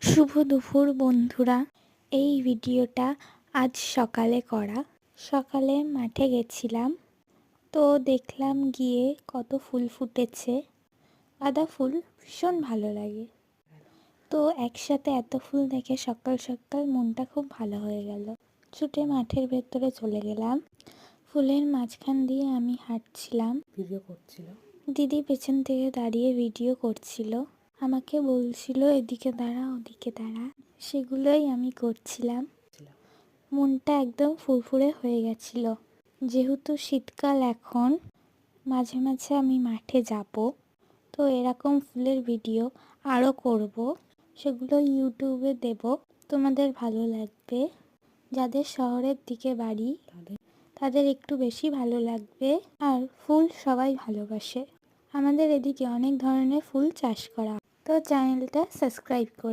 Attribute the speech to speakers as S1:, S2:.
S1: শুভ দুপুর বন্ধুরা। এই ভিডিওটা আজ সকালে করা। সকালে মাঠে গেছিলাম, তো দেখলাম গিয়ে কত ফুল ফুটেছে। গাঁদা ফুল ভীষণ ভালো লাগে, তো একসাথে এত ফুল দেখে সকাল সকাল মনটা খুব ভালো হয়ে গেল। ছুটে মাঠের ভেতরে চলে গেলাম। ফুলের মাঝখান দিয়ে আমি হাঁটছিলাম,
S2: ভিডিও করছিল।
S1: দিদি পেছন থেকে দাঁড়িয়ে ভিডিও করছিল, আমাকে বলছিল এদিকে দাঁড়া ওদিকে দাঁড়া, সেগুলোই আমি করছিলাম। মনটা একদম ফুরফুরে হয়ে গেছিল। যেহেতু শীতকাল এখন, মাঝে মাঝে আমি মাঠে যাব, তো এরকম ফুলের ভিডিও আরও করব, সেগুলো ইউটিউবে দেব। তোমাদের ভালো লাগবে। যাদের শহরের দিকে বাড়ি তাদের একটু বেশি ভালো লাগবে। আর ফুল সবাই ভালোবাসে। আমাদের এদিকে অনেক ধরনের ফুল চাষ করা, তো চ্যানেলটা সাবস্ক্রাইব করে